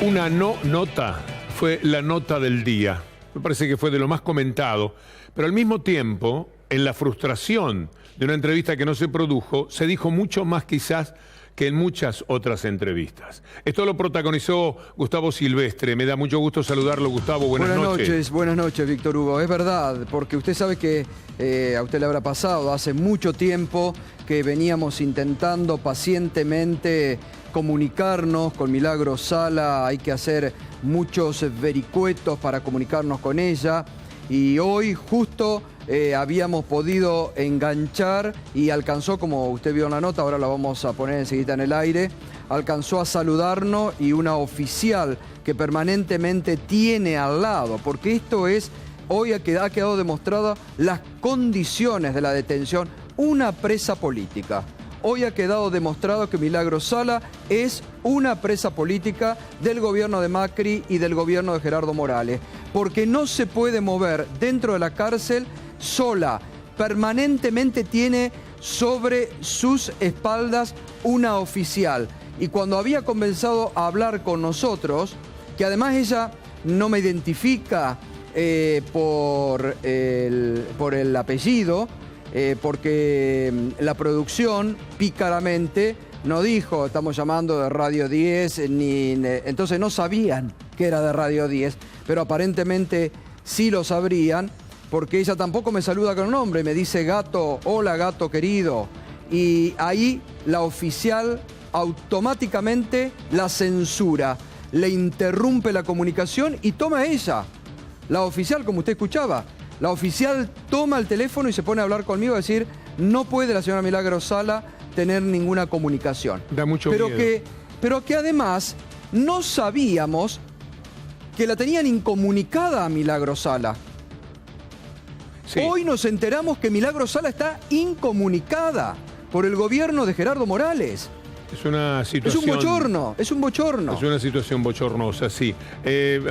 Una no nota fue la nota del día. Me parece que fue de lo más comentado, pero al mismo tiempo, en la frustración de una entrevista que no se produjo, se dijo mucho más quizás que en muchas otras entrevistas. Esto lo protagonizó Gustavo Silvestre. Me da mucho gusto saludarlo, Gustavo. Buenas noches. Buenas noches, Víctor Hugo. Es verdad, porque usted sabe que a usted le habrá pasado hace mucho tiempo que veníamos intentando pacientemente comunicarnos con Milagros Sala. Hay que hacer muchos vericuetos para comunicarnos con ella. Y hoy justo habíamos podido enganchar y alcanzó, como usted vio en la nota, ahora la vamos a poner enseguida en el aire, alcanzó a saludarnos, y una oficial que permanentemente tiene al lado, porque esto es, hoy ha quedado demostrada las condiciones de la detención, una presa política. Hoy ha quedado demostrado que Milagros Sala es una presa política del gobierno de Macri y del gobierno de Gerardo Morales, porque no se puede mover dentro de la cárcel sola. Permanentemente tiene sobre sus espaldas una oficial. Y cuando había comenzado a hablar con nosotros, que además ella no me identifica por el apellido, porque la producción pícaramente no dijo, estamos llamando de Radio 10, entonces no sabían que era de Radio 10, pero aparentemente sí lo sabrían, porque ella tampoco me saluda con nombre, me dice gato, hola gato querido, y ahí la oficial automáticamente la censura, le interrumpe la comunicación y toma ella, la oficial, como usted escuchaba. La oficial toma el teléfono y se pone a hablar conmigo, a decir, no puede la señora Milagros Sala tener ninguna comunicación. Da mucho miedo. Pero que además no sabíamos que la tenían incomunicada a Milagros Sala. Sí. Hoy nos enteramos que Milagros Sala está incomunicada por el gobierno de Gerardo Morales. Es una situación... Es un bochorno, es un bochorno. Es una situación bochornosa, sí.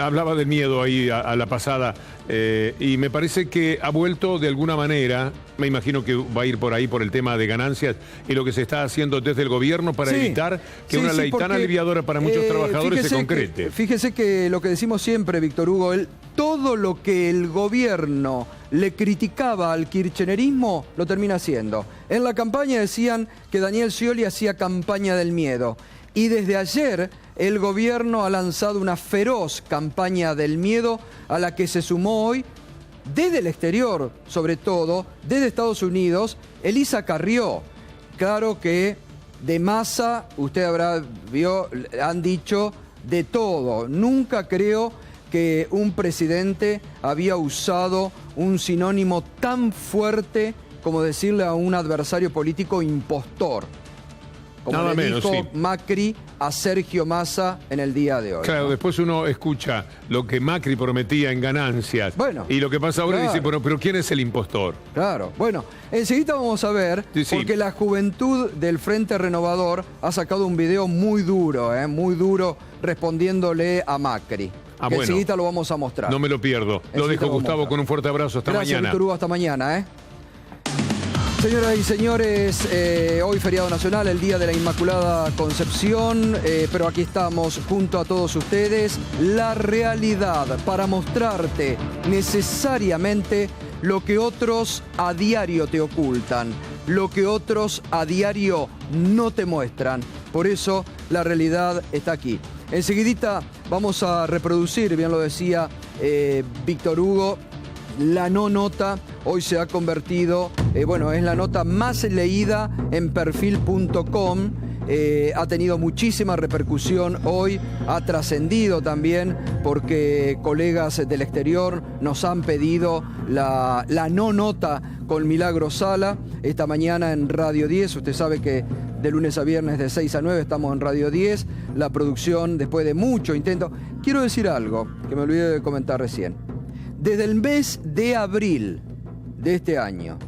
Hablaba del miedo ahí a la pasada, y me parece que ha vuelto de alguna manera, me imagino que va a ir por ahí por el tema de ganancias y lo que se está haciendo desde el gobierno para evitar que una ley tan aliviadora para muchos trabajadores se concrete. Fíjese que lo que decimos siempre, Víctor Hugo, todo lo que el gobierno le criticaba al kirchnerismo, lo termina haciendo. En la campaña decían que Daniel Scioli hacía campaña del miedo. Y desde ayer el gobierno ha lanzado una feroz campaña del miedo, a la que se sumó hoy, desde el exterior, sobre todo, desde Estados Unidos, Elisa Carrió. Claro que de Massa, usted han dicho de todo. Nunca creo que un presidente había usado un sinónimo tan fuerte como decirle a un adversario político impostor, como nada le menos, dijo sí, Macri a Sergio Massa en el día de hoy. Claro, ¿no? Después uno escucha lo que Macri prometía en ganancias, bueno, y lo que pasa ahora, claro, dice, bueno, pero ¿quién es el impostor? Claro, bueno, enseguida vamos a ver, porque la juventud del Frente Renovador ha sacado un video muy duro respondiéndole a Macri. Bueno, enseguida lo vamos a mostrar. No me lo pierdo. Lo dejo, Gustavo, con un fuerte abrazo. Hasta mañana. Gracias, Víctor Hugo, hasta mañana. Señoras y señores, hoy feriado nacional, el Día de la Inmaculada Concepción, pero aquí estamos junto a todos ustedes, la realidad, para mostrarte necesariamente lo que otros a diario te ocultan, lo que otros a diario no te muestran. Por eso la realidad está aquí. Enseguidita vamos a reproducir, bien lo decía Víctor Hugo, la no nota. Hoy se ha convertido, es la nota más leída en perfil.com. Ha tenido muchísima repercusión hoy, ha trascendido también porque colegas del exterior nos han pedido la no nota con Milagros Sala. Esta mañana en Radio 10, usted sabe que de lunes a viernes de 6 a 9 estamos en Radio 10. La producción, después de mucho intento... Quiero decir algo que me olvidé de comentar recién. Desde el mes de abril de este año,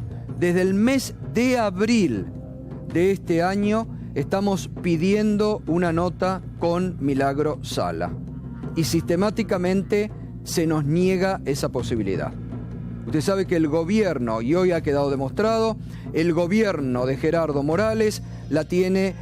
estamos pidiendo una nota con Milagros Sala. Y sistemáticamente se nos niega esa posibilidad. Usted sabe que el gobierno, y hoy ha quedado demostrado, el gobierno de Gerardo Morales la tiene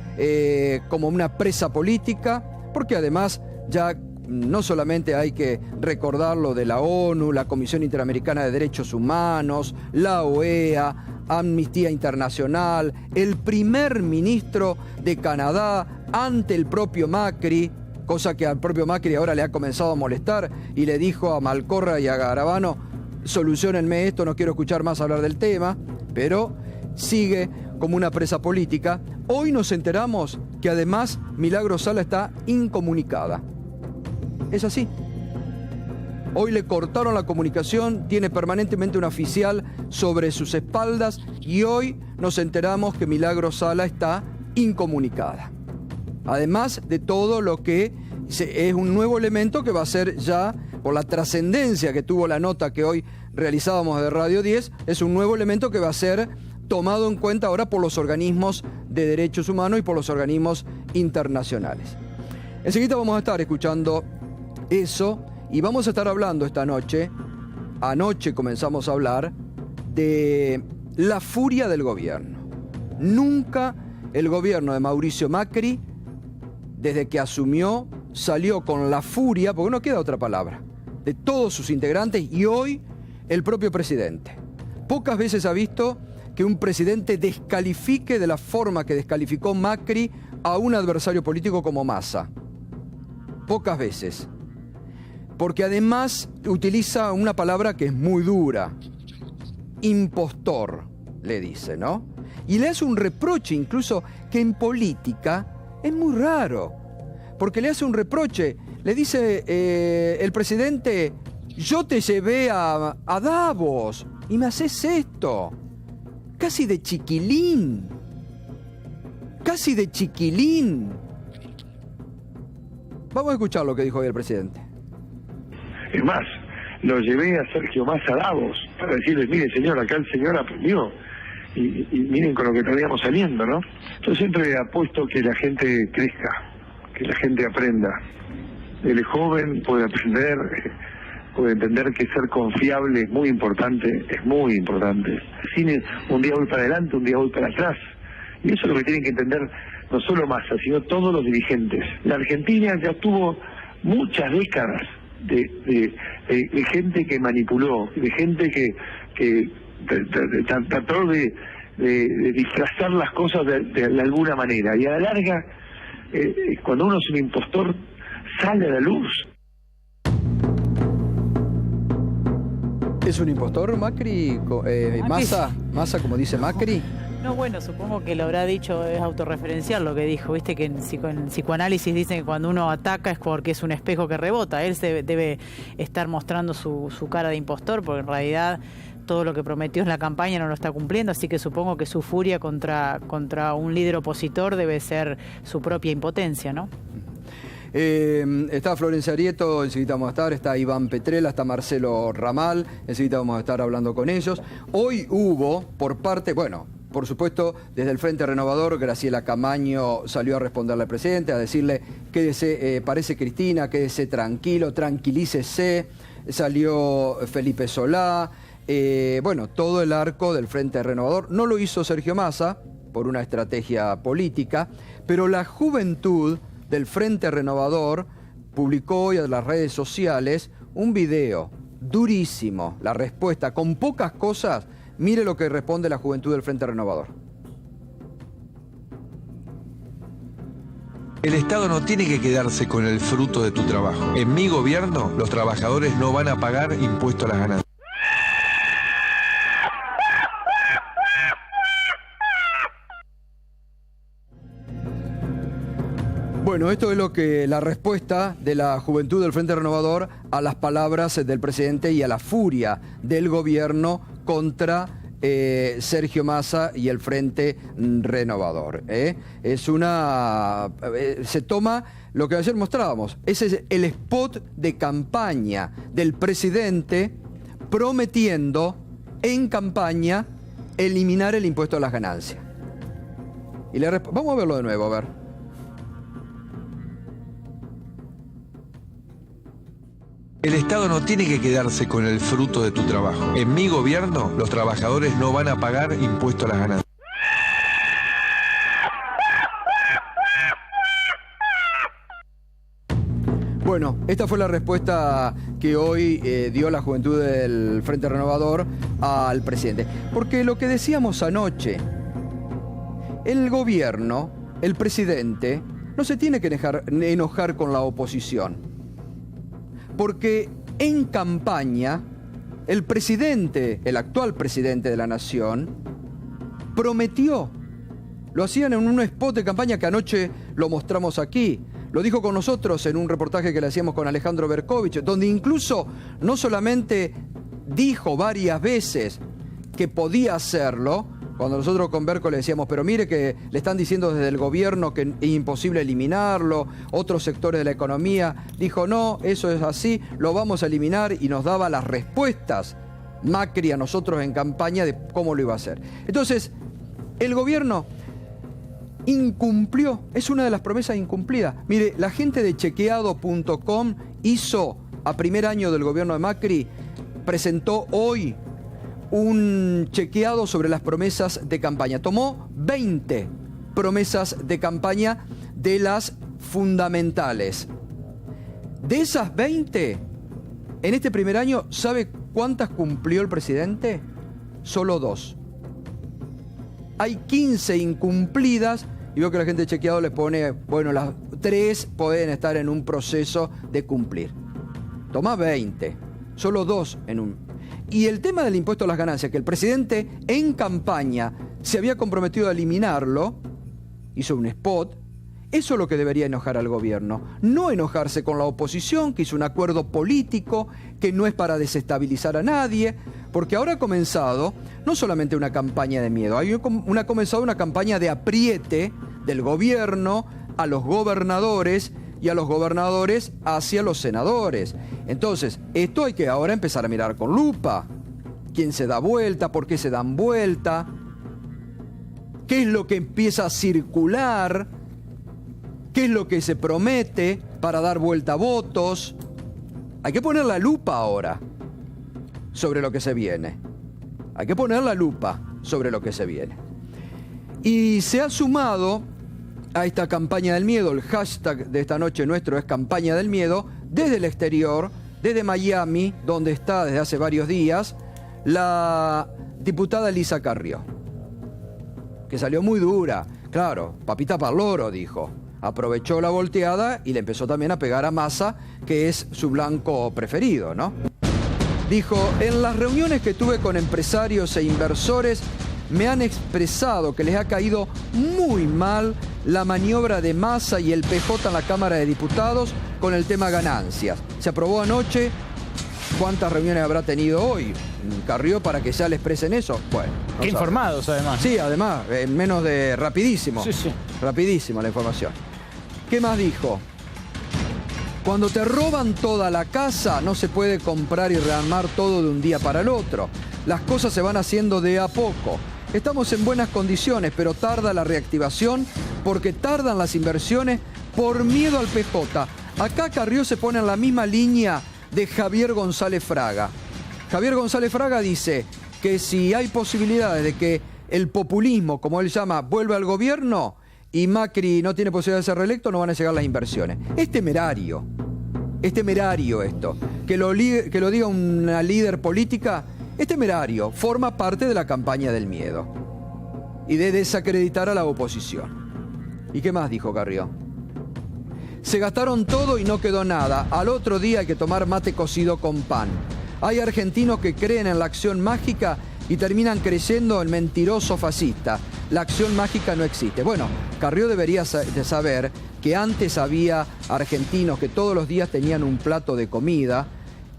como una presa política, porque además ya no solamente hay que recordar lo de la ONU, la Comisión Interamericana de Derechos Humanos, la OEA, Amnistía Internacional, el primer ministro de Canadá ante el propio Macri, cosa que al propio Macri ahora le ha comenzado a molestar, y le dijo a Malcorra y a Garabano: soluciónenme esto, no quiero escuchar más hablar del tema, pero sigue como una presa política. Hoy nos enteramos que además Milagros Sala está incomunicada. Es así. Hoy le cortaron la comunicación, tiene permanentemente un oficial sobre sus espaldas y hoy nos enteramos que Milagros Sala está incomunicada. Además de todo lo que es un nuevo elemento que va a ser ya, por la trascendencia que tuvo la nota que hoy realizábamos de Radio 10, es un nuevo elemento que va a ser tomado en cuenta ahora por los organismos de derechos humanos y por los organismos internacionales. Enseguida vamos a estar escuchando eso y vamos a estar hablando esta noche. Anoche comenzamos a hablar de la furia del gobierno. Nunca el gobierno de Mauricio Macri, desde que asumió, salió con la furia, porque no queda otra palabra, de todos sus integrantes y hoy el propio presidente. Pocas veces ha visto que un presidente descalifique de la forma que descalificó Macri a un adversario político como Massa. Pocas veces. Porque además utiliza una palabra que es muy dura. Impostor, le dice, ¿no? Y le hace un reproche incluso que en política es muy raro. Porque le hace un reproche. Le dice el presidente: yo te llevé a Davos y me haces esto. Casi de chiquilín. Casi de chiquilín. Vamos a escuchar lo que dijo hoy el presidente. Es más, lo llevé a Sergio Massa a Davos para decirles: mire señor, acá el señor aprendió. Y miren con lo que estaríamos saliendo, ¿no? Yo siempre apuesto que la gente crezca, que la gente aprenda. El joven puede aprender, puede entender que ser confiable es muy importante, Cine, un día voy para adelante, un día voy para atrás. Y eso es lo que tienen que entender no solo Massa, sino todos los dirigentes. La Argentina ya tuvo muchas décadas de gente que manipuló, de gente que trató de disfrazar las cosas de alguna manera. Y a la larga, cuando uno es un impostor, sale a la luz. ¿Es un impostor Macri? Massa, como dice Macri. No, bueno, supongo que lo habrá dicho, es autorreferencial lo que dijo. Viste que en psicoanálisis dicen que cuando uno ataca es porque es un espejo que rebota. Él debe estar mostrando su cara de impostor, porque en realidad todo lo que prometió en la campaña no lo está cumpliendo, así que supongo que su furia contra un líder opositor debe ser su propia impotencia, ¿no? Está Florencia Arieto, enseguida vamos a estar, está Iván Petrella, está Marcelo Ramal, enseguida vamos a estar hablando con ellos. Hoy hubo, por parte, bueno, por supuesto, desde el Frente Renovador, Graciela Camaño salió a responderle al presidente, a decirle: quédese, parece Cristina, quédese tranquilo, tranquilícese. Salió Felipe Solá, bueno, todo el arco del Frente Renovador. No lo hizo Sergio Massa, por una estrategia política, pero la juventud del Frente Renovador publicó hoy en las redes sociales un video durísimo, la respuesta, con pocas cosas. Mire lo que responde la juventud del Frente Renovador. El Estado no tiene que quedarse con el fruto de tu trabajo. En mi gobierno, los trabajadores no van a pagar impuesto a las ganancias. Bueno, esto es la respuesta de la juventud del Frente Renovador a las palabras del presidente y a la furia del gobierno contra Sergio Massa y el Frente Renovador. Se toma lo que ayer mostrábamos. Ese es el spot de campaña del presidente prometiendo en campaña eliminar el impuesto a las ganancias. Y vamos a verlo de nuevo, a ver. El Estado no tiene que quedarse con el fruto de tu trabajo. En mi gobierno, los trabajadores no van a pagar impuesto a las ganancias. Bueno, esta fue la respuesta que hoy dio la juventud del Frente Renovador al presidente. Porque lo que decíamos anoche, el gobierno, el presidente, no se tiene que enojar con la oposición. Porque en campaña, el presidente, el actual presidente de la Nación, prometió, lo hacían en un spot de campaña que anoche lo mostramos aquí, lo dijo con nosotros en un reportaje que le hacíamos con Alejandro Berkovich, donde incluso no solamente dijo varias veces que podía hacerlo, cuando nosotros con Berco le decíamos, pero mire que le están diciendo desde el gobierno que es imposible eliminarlo, otros sectores de la economía, dijo no, eso es así, lo vamos a eliminar, y nos daba las respuestas Macri a nosotros en campaña de cómo lo iba a hacer. Entonces, el gobierno incumplió, es una de las promesas incumplidas. Mire, la gente de chequeado.com hizo, a primer año del gobierno de Macri, presentó hoy un chequeado sobre las promesas de campaña. Tomó 20 promesas de campaña de las fundamentales. De esas 20, en este primer año, ¿sabe cuántas cumplió el presidente? Solo 2. Hay 15 incumplidas y veo que la gente de chequeado le pone, bueno, las 3 pueden estar en un proceso de cumplir. Toma 20, solo 2 en un... Y el tema del impuesto a las ganancias, que el presidente en campaña se había comprometido a eliminarlo, hizo un spot, eso es lo que debería enojar al gobierno. No enojarse con la oposición, que hizo un acuerdo político, que no es para desestabilizar a nadie, porque ahora ha comenzado no solamente una campaña de miedo, ha comenzado una campaña de apriete del gobierno a los gobernadores y a los gobernadores hacia los senadores. Entonces, esto hay que ahora empezar a mirar con lupa. ¿Quién se da vuelta? ¿Por qué se dan vuelta? ¿Qué es lo que empieza a circular? ¿Qué es lo que se promete para dar vuelta a votos? Hay que poner la lupa ahora sobre lo que se viene. Hay que poner la lupa sobre lo que se viene. Y se ha sumado a esta campaña del miedo, el hashtag de esta noche nuestro es campaña del miedo, desde el exterior, desde Miami, donde está desde hace varios días, la diputada Elisa Carrió, que salió muy dura. Claro, papita pa'l loro, dijo. Aprovechó la volteada y le empezó también a pegar a Massa, que es su blanco preferido, ¿no? Dijo, en las reuniones que tuve con empresarios e inversores, me han expresado que les ha caído muy mal la maniobra de Massa y el PJ en la Cámara de Diputados con el tema ganancias. Se aprobó anoche. ¿Cuántas reuniones habrá tenido hoy Carrió para que ya le expresen eso? Bueno, no informados además. Sí, además, en menos de rapidísimo. Sí. Rapidísima la información. ¿Qué más dijo? Cuando te roban toda la casa, no se puede comprar y rearmar todo de un día para el otro. Las cosas se van haciendo de a poco. Estamos en buenas condiciones, pero tarda la reactivación porque tardan las inversiones por miedo al PJ. Acá Carrió se pone en la misma línea de Javier González Fraga. Javier González Fraga dice que si hay posibilidades de que el populismo, como él llama, vuelva al gobierno y Macri no tiene posibilidad de ser reelecto, no van a llegar las inversiones. Es temerario esto. Que lo diga una líder política, es temerario, forma parte de la campaña del miedo y de desacreditar a la oposición. ¿Y qué más dijo Carrió? Se gastaron todo y no quedó nada. Al otro día hay que tomar mate cocido con pan. Hay argentinos que creen en la acción mágica y terminan creyendo en mentiroso fascista. La acción mágica no existe. Bueno, Carrió debería de saber que antes había argentinos que todos los días tenían un plato de comida,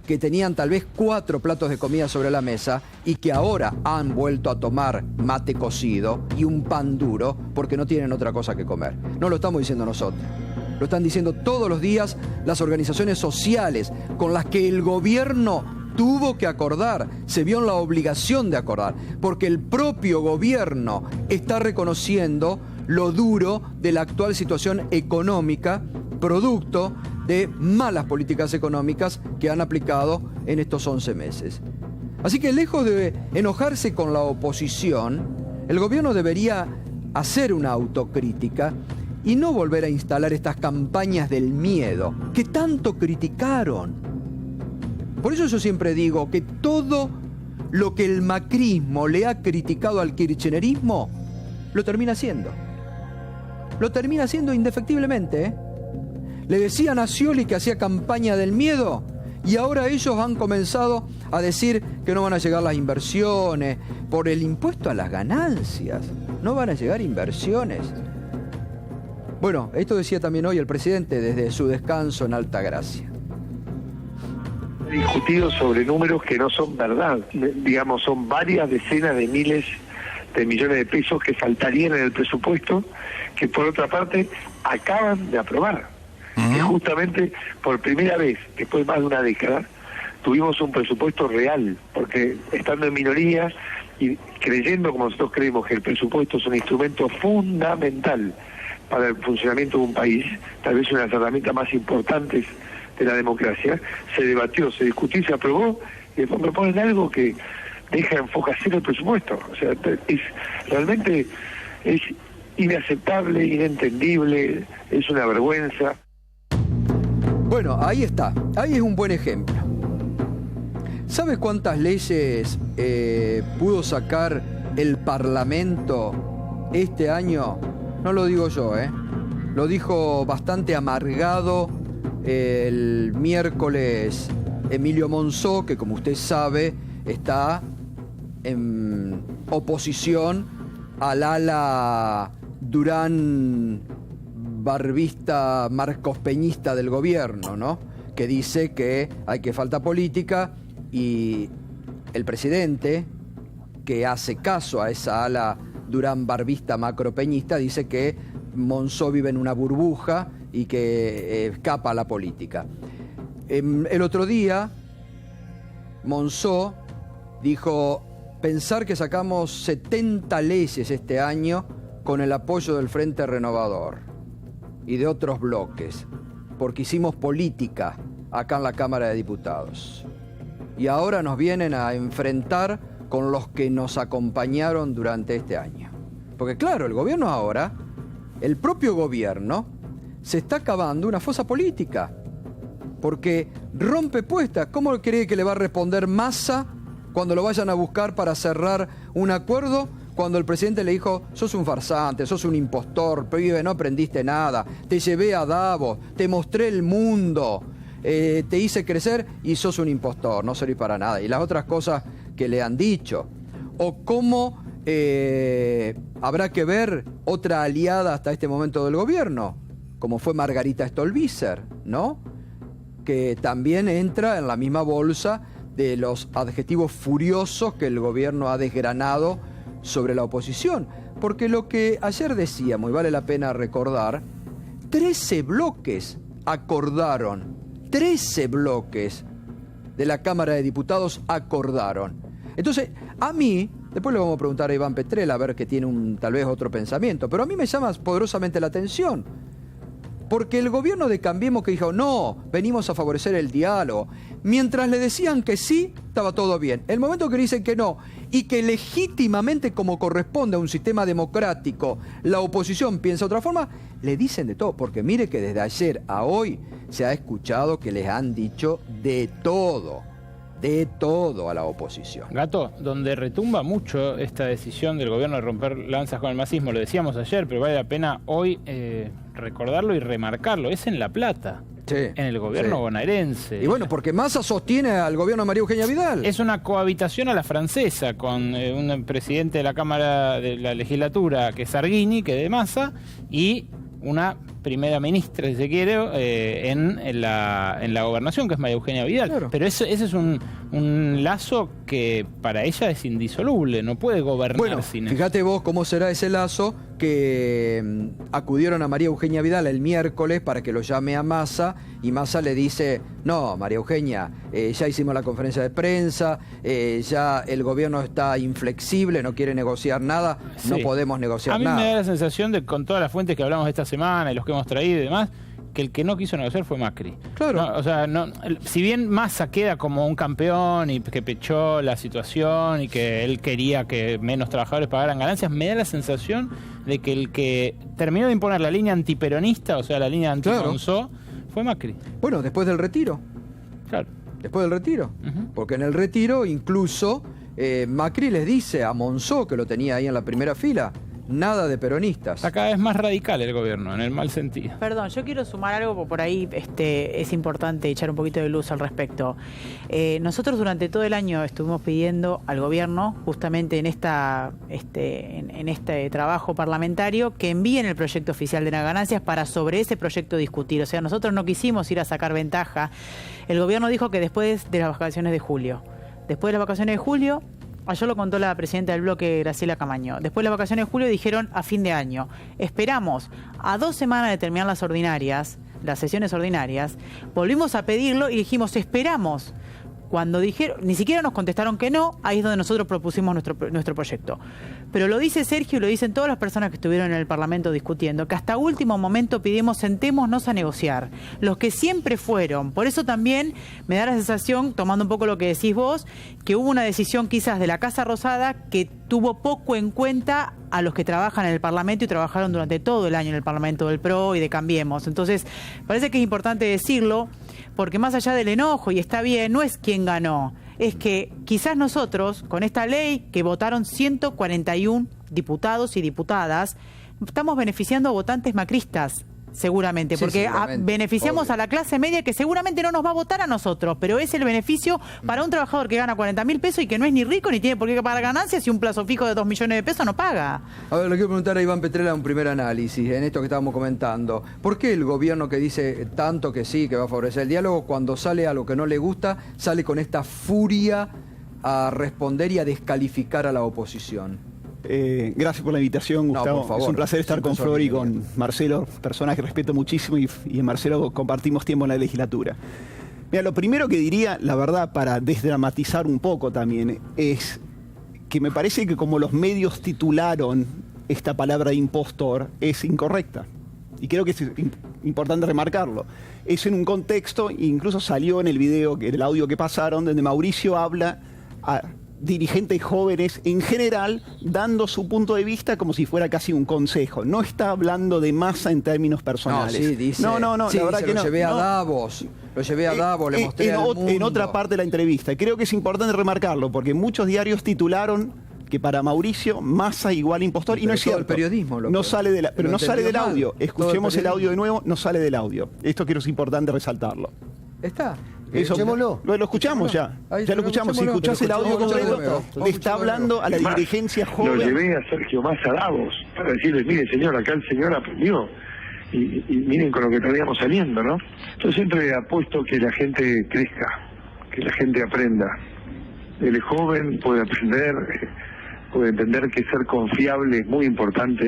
que tenían tal vez 4 platos de comida sobre la mesa y que ahora han vuelto a tomar mate cocido y un pan duro porque no tienen otra cosa que comer. No lo estamos diciendo nosotros. Lo están diciendo todos los días las organizaciones sociales con las que el gobierno tuvo que acordar, se vio en la obligación de acordar, porque el propio gobierno está reconociendo lo duro de la actual situación económica, producto de malas políticas económicas que han aplicado en estos 11 meses. Así que lejos de enojarse con la oposición, el gobierno debería hacer una autocrítica y no volver a instalar estas campañas del miedo que tanto criticaron. Por eso yo siempre digo que todo lo que el macrismo le ha criticado al kirchnerismo, lo termina haciendo. Lo termina haciendo indefectiblemente, ¿eh? Le decían a Scioli que hacía campaña del miedo y ahora ellos han comenzado a decir que no van a llegar las inversiones por el impuesto a las ganancias. No van a llegar inversiones. Bueno, esto decía también hoy el presidente desde su descanso en Altagracia. Discutido sobre números que no son verdad. Digamos, son varias decenas de miles de millones de pesos que faltarían en el presupuesto, que por otra parte acaban de aprobar. Que justamente por primera vez, después de más de una década, tuvimos un presupuesto real, porque estando en minoría y creyendo como nosotros creemos que el presupuesto es un instrumento fundamental para el funcionamiento de un país, tal vez una de las herramientas más importantes de la democracia, se debatió, se discutió y se aprobó, y después proponen algo que deja enfocacer el presupuesto. O sea, realmente es inaceptable, inentendible, es una vergüenza. Bueno, ahí está, ahí es un buen ejemplo. ¿Sabe cuántas leyes pudo sacar el Parlamento este año? No lo digo yo, lo dijo bastante amargado el miércoles Emilio Monzó, que como usted sabe está en oposición al ala Durán barbista marcospeñista del gobierno, ¿no? Que dice que hay que falta política, y el presidente, que hace caso a esa ala Durán barbista macropeñista, dice que Monzó vive en una burbuja y que escapa a la política. El otro día, Monzó dijo: pensar que sacamos 70 leyes este año con el apoyo del Frente Renovador y de otros bloques, porque hicimos política acá en la Cámara de Diputados. Y ahora nos vienen a enfrentar con los que nos acompañaron durante este año. Porque claro, el gobierno ahora, el propio gobierno, se está cavando una fosa política, porque rompe puestas. ¿Cómo cree que le va a responder Massa cuando lo vayan a buscar para cerrar un acuerdo? Cuando el presidente le dijo: sos un farsante, sos un impostor, pibe, no aprendiste nada, te llevé a Davos, te mostré el mundo, te hice crecer y sos un impostor, no servís para nada. Y las otras cosas que le han dicho. O cómo habrá que ver otra aliada hasta este momento del gobierno, como fue Margarita Stolbizer, ¿no? Que también entra en la misma bolsa de los adjetivos furiosos que el gobierno ha desgranado sobre la oposición. Porque lo que ayer decíamos, y vale la pena recordar, 13 bloques acordaron, 13 bloques de la Cámara de Diputados acordaron. Entonces, a mí, después le vamos a preguntar a Iván Petrella a ver que tiene tal vez otro pensamiento, pero a mí me llama poderosamente la atención. Porque el gobierno de Cambiemos, que dijo: no, venimos a favorecer el diálogo, mientras le decían que sí, estaba todo bien. El momento que le dicen que no, y que legítimamente, como corresponde a un sistema democrático, la oposición piensa de otra forma, le dicen de todo. Porque mire que desde ayer a hoy se ha escuchado que les han dicho de todo a la oposición. Gato, donde retumba mucho esta decisión del gobierno de romper lanzas con el masismo, lo decíamos ayer, pero vale la pena hoy recordarlo y remarcarlo, es en La Plata. Sí, en el gobierno bonaerense. Y bueno, porque Massa sostiene al gobierno de María Eugenia Vidal. Es una cohabitación a la francesa, con un presidente de la Cámara de la Legislatura, que es Arguini, que es de Massa, y una primera ministra, si se quiere, en la gobernación, que es María Eugenia Vidal. Claro. Pero ese es un lazo que para ella es indisoluble, no puede gobernar sin eso. Fíjate vos cómo será ese lazo, que acudieron a María Eugenia Vidal el miércoles para que lo llame a Massa, y Massa le dice: no, María Eugenia, ya hicimos la conferencia de prensa, ya el gobierno está inflexible, no quiere negociar nada, sí. No podemos negociar nada. A mí me da la sensación de, con todas las fuentes que hablamos esta semana y los que hemos traído y demás, que el que no quiso negociar fue Macri. Claro. No, o sea, si bien Massa queda como un campeón y que pechó la situación y que él quería que menos trabajadores pagaran ganancias, me da la sensación de que el que terminó de imponer la línea antiperonista, o sea, la línea anti-Monzó, fue Macri. Bueno, después del retiro. Claro. Después del retiro. Porque en el retiro incluso Macri les dice a Monzó, que lo tenía ahí en la primera fila, nada de peronistas. Está cada vez más radical el gobierno, en el mal sentido. Perdón, yo quiero sumar algo, porque por ahí es importante echar un poquito de luz al respecto. Nosotros durante todo el año estuvimos pidiendo al gobierno, justamente en este trabajo parlamentario, que envíen el proyecto oficial de las ganancias para sobre ese proyecto discutir. O sea, nosotros no quisimos ir a sacar ventaja. El gobierno dijo que después de las vacaciones de julio. Después de las vacaciones de julio, ayer lo contó la presidenta del bloque, Graciela Camaño. Después de las vacaciones de julio dijeron a fin de año. Esperamos a 2 semanas de terminar las sesiones ordinarias. Volvimos a pedirlo y dijimos, esperamos. Cuando dijeron, ni siquiera nos contestaron que no, ahí es donde nosotros propusimos nuestro proyecto. Pero lo dice Sergio y lo dicen todas las personas que estuvieron en el Parlamento discutiendo, que hasta último momento pedimos sentémonos a negociar. Los que siempre fueron. Por eso también me da la sensación, tomando un poco lo que decís vos, que hubo una decisión quizás de la Casa Rosada que tuvo poco en cuenta a los que trabajan en el Parlamento y trabajaron durante todo el año en el Parlamento del PRO y de Cambiemos. Entonces, parece que es importante decirlo, porque más allá del enojo, y está bien, no es quién ganó, es que quizás nosotros, con esta ley que votaron 141 diputados y diputadas, estamos beneficiando a votantes macristas, seguramente, Sí, porque seguramente, beneficiamos obvio. a la clase media que seguramente no nos va a votar a nosotros, pero es el beneficio para un trabajador que gana 40.000 pesos y que no es ni rico ni tiene por qué pagar ganancias y un plazo fijo de 2 millones de pesos no paga. A ver, le quiero preguntar a Iván Petrella un primer análisis en esto que estábamos comentando. ¿Por qué el gobierno que dice tanto que sí, que va a favorecer el diálogo, cuando sale a lo que no le gusta, sale con esta furia a responder y a descalificar a la oposición? Gracias por la invitación, No, Gustavo. por favor. Es un placer estar Sin con pensar Flor y bien. con Marcelo, personas que respeto muchísimo y en Marcelo compartimos tiempo en la legislatura. Mira, lo primero que diría, la verdad, para desdramatizar un poco también, es que me parece que como los medios titularon esta palabra de impostor, es incorrecta. Y creo que es importante remarcarlo. Es en un contexto, incluso salió en el video, en el audio que pasaron, donde Mauricio habla a dirigentes jóvenes en general, dando su punto de vista como si fuera casi un consejo. No está hablando de Massa en términos personales. No, sí, dice. No, Sí, la verdad dice, que lo no. llevé a No. Davos. Lo llevé a Davos, le mostré al mundo. En otra parte de la entrevista. Creo que es importante remarcarlo, porque muchos diarios titularon que para Mauricio Massa igual impostor, y Pero no es todo cierto. el periodismo lo no que- sale de la, pero lo no sale del entendió mal. audio. Todo el Escuchemos el periodismo. audio de nuevo, no sale del audio. Esto creo que es importante resaltarlo. Está. Eso, Escuchémoslo. lo escuchamos ya. Ahí ya lo escuchamos. Si escuchás el audio completo, le está hablando a la Es más, dirigencia Lo joven. llevé a Sergio Massa a Davos para decirles, mire señor, acá el señor aprendió. Y miren con lo que estaríamos saliendo, ¿no? Yo siempre apuesto que la gente crezca, que la gente aprenda. El joven puede aprender, puede entender que ser confiable es muy importante,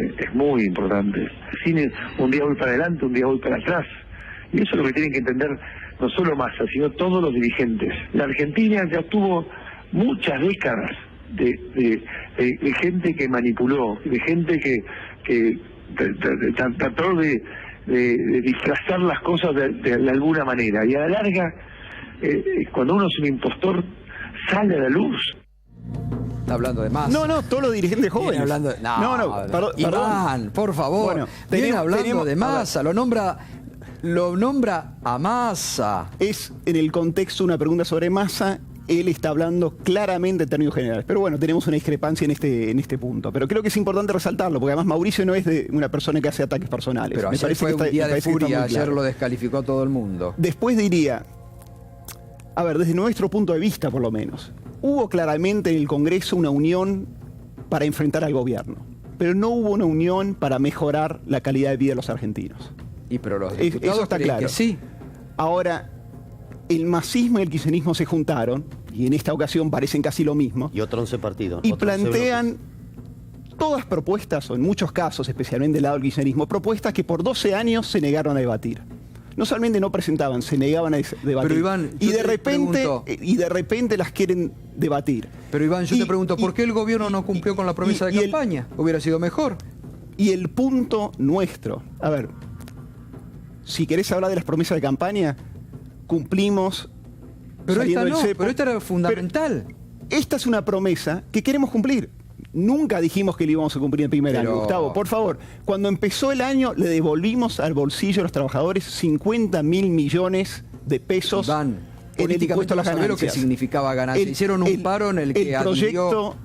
Cine, un día voy para adelante, un día voy para atrás. Y eso es lo que tienen que entender no solo Massa, sino todos los dirigentes. La Argentina ya tuvo muchas décadas de gente que manipuló, de gente que trató de disfrazar las cosas de alguna manera. Y a la larga, cuando uno es un impostor, sale a la luz. Está hablando de más. No, todos los dirigentes jóvenes. Hablando de... perdón. Iván, por favor. Bueno, Viene hablando tenemos- de a Massa, lo nombra a Massa. Es en el contexto una pregunta sobre Massa. Él está hablando claramente en términos generales. Pero bueno, tenemos una discrepancia en este punto. Pero creo que es importante resaltarlo, porque además Mauricio no es de una persona que hace ataques personales. Pero Me ayer parece fue que está- un día me de parece que está furia, muy ayer claro. lo descalificó todo el mundo. Después diría, a ver, desde nuestro punto de vista por lo menos, hubo claramente en el Congreso una unión para enfrentar al gobierno, pero no hubo una unión para mejorar la calidad de vida de los argentinos. Pero los Eso diputados está creen claro. que sí. Ahora, el masismo y el kirchnerismo se juntaron, y en esta ocasión parecen casi lo mismo, Y otro 11 partidos. y otros 11 plantean todas propuestas, o en muchos casos, especialmente del lado del kirchnerismo, propuestas que por 12 años se negaron a debatir. No solamente no presentaban, se negaban a debatir. Pero, Iván, y yo de te pregunto- repente las quieren debatir. Pero Iván, yo Y- te pregunto, ¿por y- qué el gobierno no cumplió con la promesa de y el- campaña? Hubiera sido mejor. Y el punto nuestro, a ver, si querés hablar de las promesas de campaña, cumplimos. Pero saliendo esta del no, cepo. pero esta era fundamental. Esta es una promesa que queremos cumplir. Nunca dijimos que lo íbamos a cumplir el primer año, Gustavo. Por favor, cuando empezó el año le devolvimos al bolsillo de los trabajadores 50.000 millones de pesos. Iván, en el impuesto a las ganancias. Lo que significaba ganancia. Hicieron un paro en el que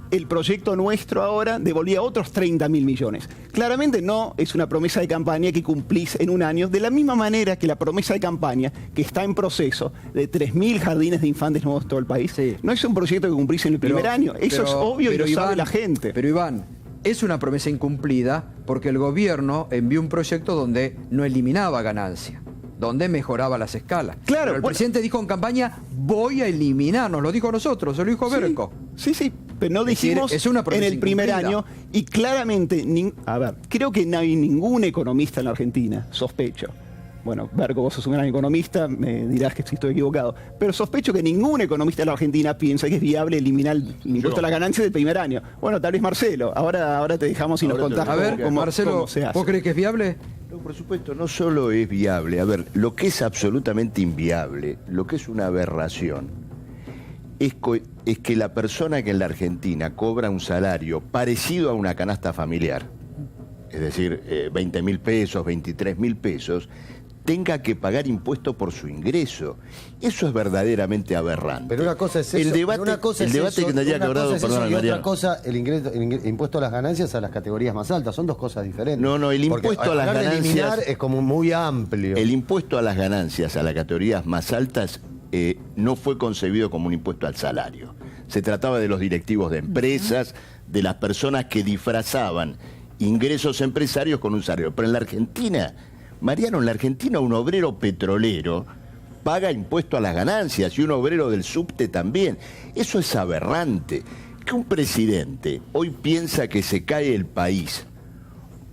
el proyecto nuestro ahora devolvía otros 30.000 millones. Claramente no es una promesa de campaña que cumplís en un año, de la misma manera que la promesa de campaña que está en proceso de 3.000 jardines de infantes nuevos en todo el país, no es un proyecto que cumplís en el primer año. Eso es obvio y lo sabe la gente. Pero Iván, es una promesa incumplida porque el gobierno envió un proyecto donde no eliminaba ganancia, donde mejoraba las escalas. Claro, pero el presidente dijo en campaña, voy a eliminar, nos lo dijo a nosotros, se lo dijo a Berco. Sí, pero no dijimos es una en el primer año, y claramente, creo que no hay ningún economista en la Argentina, sospecho. Bueno, Berco, vos sos un gran economista, me dirás que estoy equivocado, pero sospecho que ningún economista en la Argentina piensa que es viable eliminar el impuesto a la ganancia del primer año. Bueno, tal vez Marcelo, ahora te dejamos y nos contás Marcelo, cómo se hace. ¿Vos crees que es viable? No, por supuesto, no solo es viable. A ver, lo que es absolutamente inviable, lo que es una aberración, es que la persona que en la Argentina cobra un salario parecido a una canasta familiar, es decir, 20.000 pesos, 23.000 pesos, tenga que pagar impuestos por su ingreso. Eso es verdaderamente aberrante. Pero una cosa es eso. El debate que tendría que haber dado, perdón, y otra cosa, el impuesto a las ganancias a las categorías más altas. Son dos cosas diferentes. No, el impuesto a las ganancias es como muy amplio. El impuesto a las ganancias a las categorías más altas no fue concebido como un impuesto al salario. Se trataba de los directivos de empresas, de las personas que disfrazaban ingresos empresarios con un salario. Pero en la Argentina, Mariano, en la Argentina un obrero petrolero paga impuesto a las ganancias y un obrero del subte también. Eso es aberrante. Que un presidente hoy piensa que se cae el país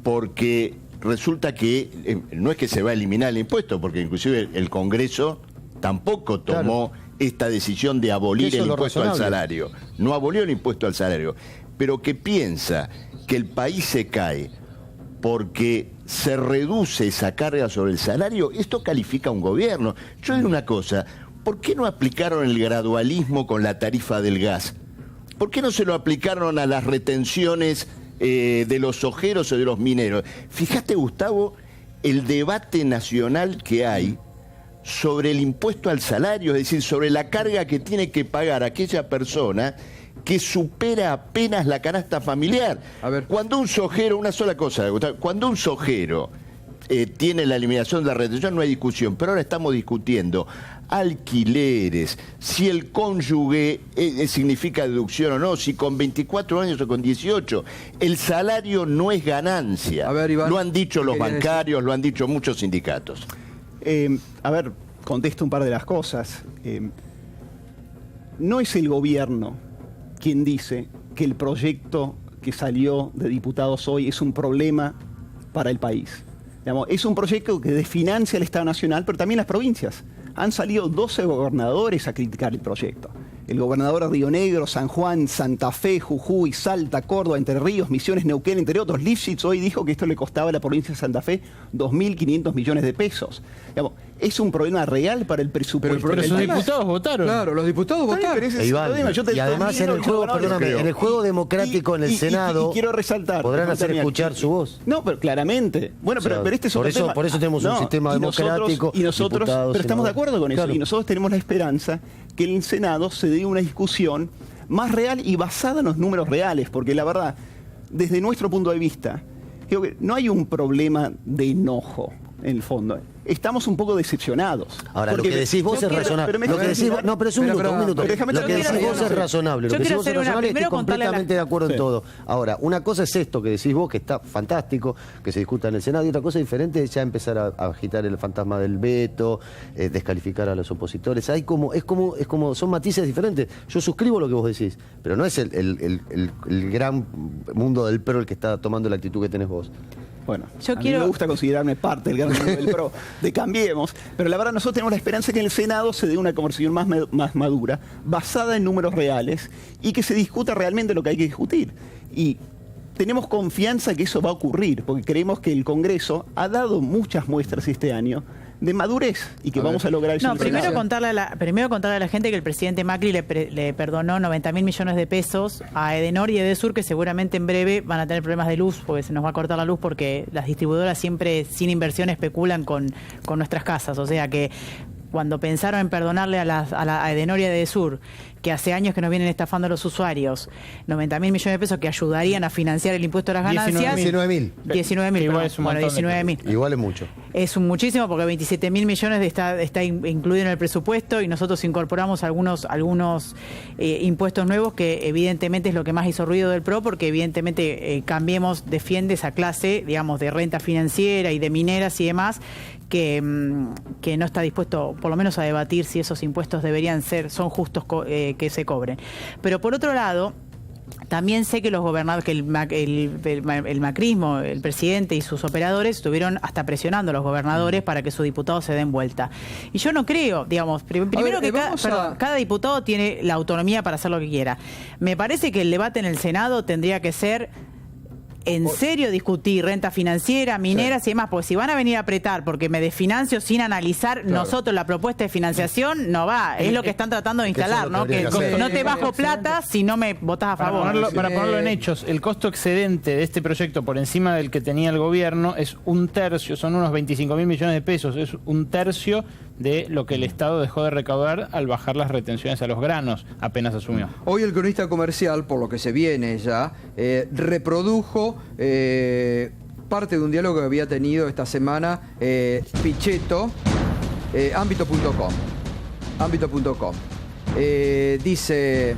porque resulta que no es que se va a eliminar el impuesto, porque inclusive el Congreso tampoco tomó esta decisión de abolir el impuesto al salario. No abolió el impuesto al salario, pero que piensa que el país se cae porque se reduce esa carga sobre el salario. Esto califica a un gobierno. Yo digo una cosa, ¿por qué no aplicaron el gradualismo con la tarifa del gas? ¿Por qué no se lo aplicaron a las retenciones de los ojeros o de los mineros? Fíjate, Gustavo, el debate nacional que hay sobre el impuesto al salario, es decir, sobre la carga que tiene que pagar aquella persona que supera apenas la canasta familiar. A ver. Cuando un sojero, una sola cosa, Gustavo, cuando un sojero tiene la eliminación de la retención, no hay discusión, pero ahora estamos discutiendo alquileres, si el cónyuge significa deducción o no, si con 24 años o con 18, el salario no es ganancia. A ver, Iván, lo han dicho los bancarios, lo han dicho muchos sindicatos. Contesto un par de las cosas. No es el gobierno quien dice que el proyecto que salió de diputados hoy es un problema para el país. Digamos, es un proyecto que desfinancia el Estado Nacional, pero también las provincias. Han salido 12 gobernadores a criticar el proyecto. El gobernador de Río Negro, San Juan, Santa Fe, Jujuy, Salta, Córdoba, Entre Ríos, Misiones, Neuquén, entre otros. Lifshitz hoy dijo que esto le costaba a la provincia de Santa Fe 2.500 millones de pesos. Digamos, es un problema real para el presupuesto. Pero sus diputados votaron. Claro, los diputados votaron. Iván, y además en el juego democrático en el Senado, y quiero resaltar, podrán hacer escuchar su voz. No, pero claramente. Bueno, pero este es un tema. Por eso tenemos un sistema democrático. Y nosotros, pero estamos de acuerdo con eso. Claro. Y nosotros tenemos la esperanza que el Senado se dé una discusión más real y basada en los números reales, porque la verdad, desde nuestro punto de vista, creo que no hay un problema de enojo en el fondo. Estamos un poco decepcionados. Ahora, lo que decís vos es razonable. Lo que decís vos, no, pero es un minuto. Lo que decís vos es razonable. Lo que decís vos es razonable y estoy completamente de acuerdo en todo. Ahora, una cosa es esto que decís vos, que está fantástico, que se discuta en el Senado, y otra cosa diferente es ya empezar a agitar el fantasma del veto, descalificar a los opositores. Son matices diferentes. Yo suscribo lo que vos decís, pero no es el gran mundo del PRO el que está tomando la actitud que tenés vos. Bueno, mí me gusta considerarme parte del gran mundo del PRO, de Cambiemos, pero la verdad nosotros tenemos la esperanza que en el Senado se dé una conversación más madura, basada en números reales, y que se discuta realmente lo que hay que discutir. Y tenemos confianza que eso va a ocurrir, porque creemos que el Congreso ha dado muchas muestras este año de madurez y que vamos a lograr eso. No, primero contarle a la gente que el presidente Macri le perdonó 90.000 millones de pesos a Edenor y Edesur, que seguramente en breve van a tener problemas de luz, porque se nos va a cortar la luz, porque las distribuidoras siempre sin inversión especulan con nuestras casas. O sea que cuando pensaron en perdonarle a Edenor y a Edesur, que hace años que nos vienen estafando a los usuarios, 90.000 millones de pesos que ayudarían a financiar el impuesto a las ganancias. 19.000. 19.000. Igual es mucho. Es muchísimo, porque 27.000 millones está incluido en el presupuesto, y nosotros incorporamos algunos impuestos nuevos, que evidentemente es lo que más hizo ruido del PRO, porque evidentemente Cambiemos defiende esa clase, digamos, de renta financiera y de mineras y demás, que no está dispuesto, por lo menos, a debatir si esos impuestos son justos que se cobren. Pero por otro lado, también sé que los gobernadores, que el macrismo, el presidente y sus operadores estuvieron hasta presionando a los gobernadores para que sus diputados se den vuelta. Y yo no creo, digamos, primero que cada diputado tiene la autonomía para hacer lo que quiera. Me parece que el debate en el Senado tendría que ser en serio discutir renta financiera, mineras y demás, porque si van a venir a apretar porque me desfinancio sin analizar nosotros la propuesta de financiación, no va. Es lo que están tratando de instalar, ¿no? Que no te bajo plata si no me votás a favor. Para ponerlo en hechos, el costo excedente de este proyecto por encima del que tenía el gobierno es 1/3, son unos 25.000 millones de pesos, es 1/3 de lo que el Estado dejó de recaudar al bajar las retenciones a los granos, apenas asumió. Hoy el cronista comercial, por lo que se viene ya, reprodujo parte de un diálogo que había tenido esta semana Pichetto, ámbito.com. Dice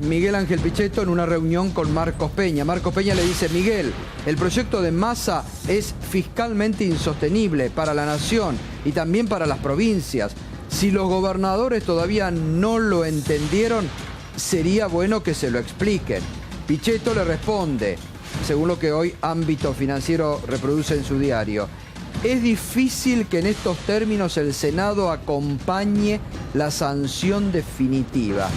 Miguel Ángel Pichetto en una reunión con Marcos Peña. Marcos Peña le dice: Miguel, el proyecto de Massa es fiscalmente insostenible para la nación y también para las provincias. Si los gobernadores todavía no lo entendieron, sería bueno que se lo expliquen. Pichetto le responde, según lo que hoy Ámbito Financiero reproduce en su diario: es difícil que en estos términos el Senado acompañe la sanción definitiva,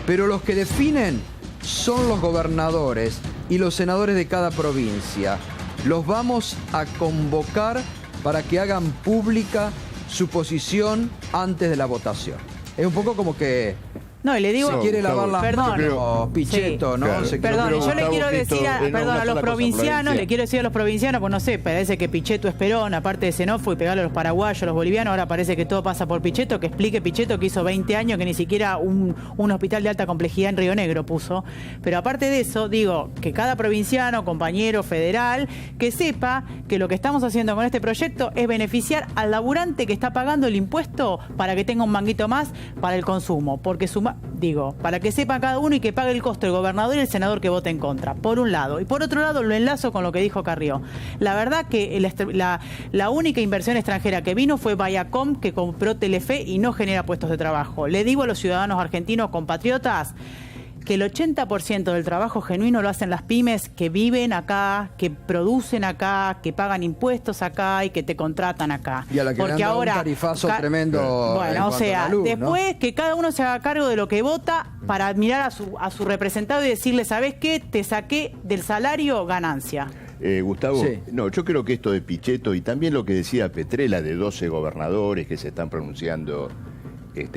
pero los que definen son los gobernadores y los senadores de cada provincia. Los vamos a convocar para que hagan pública su posición antes de la votación. Es un poco como que... No, y le digo, se quiere lavar las manos, Pichetto, sí, ¿no? Claro. Perdón, yo le quiero decir a los provincianos, pues no sé, parece que Pichetto es Perón, aparte de xenófobo y pegarle a los paraguayos, a los bolivianos, ahora parece que todo pasa por Pichetto, que explique Pichetto que hizo 20 años que ni siquiera un hospital de alta complejidad en Río Negro puso. Pero aparte de eso, digo, que cada provinciano, compañero federal, que sepa que lo que estamos haciendo con este proyecto es beneficiar al laburante que está pagando el impuesto para que tenga un manguito más para el consumo, porque para que sepa cada uno y que pague el costo el gobernador y el senador que vote en contra, por un lado. Y por otro lado, lo enlazo con lo que dijo Carrió. La verdad que la única inversión extranjera que vino fue Viacom, que compró Telefe y no genera puestos de trabajo. Le digo a los ciudadanos argentinos compatriotas que el 80% del trabajo genuino lo hacen las pymes que viven acá, que producen acá, que pagan impuestos acá y que te contratan acá. Y a la que le han dado un tarifazo tremendo. Bueno, o sea, luz, después, ¿no? que cada uno se haga cargo de lo que vota para mirar a su representado y decirle: ¿sabés qué? Te saqué del salario ganancia. Gustavo, sí. No, yo creo que esto de Pichetto y también lo que decía Petrella de 12 gobernadores que se están pronunciando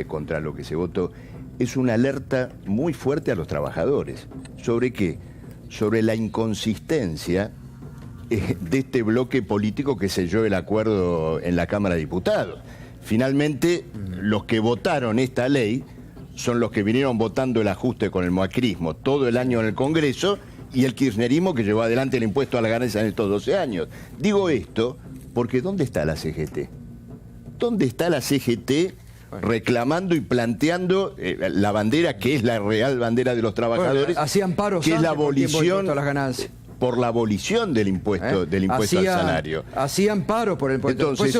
contra lo que se votó, es una alerta muy fuerte a los trabajadores. ¿Sobre qué? Sobre la inconsistencia de este bloque político que selló el acuerdo en la Cámara de Diputados. Finalmente, los que votaron esta ley son los que vinieron votando el ajuste con el macrismo todo el año en el Congreso y el kirchnerismo que llevó adelante el impuesto a la ganancia en estos 12 años. Digo esto porque ¿dónde está la CGT? ¿Dónde está la CGT reclamando y planteando la bandera que es la real bandera de los trabajadores? Hacían paros, que es la abolición de las ganancias. Por la abolición del impuesto, al salario. Hacían paro por el impuesto. Entonces,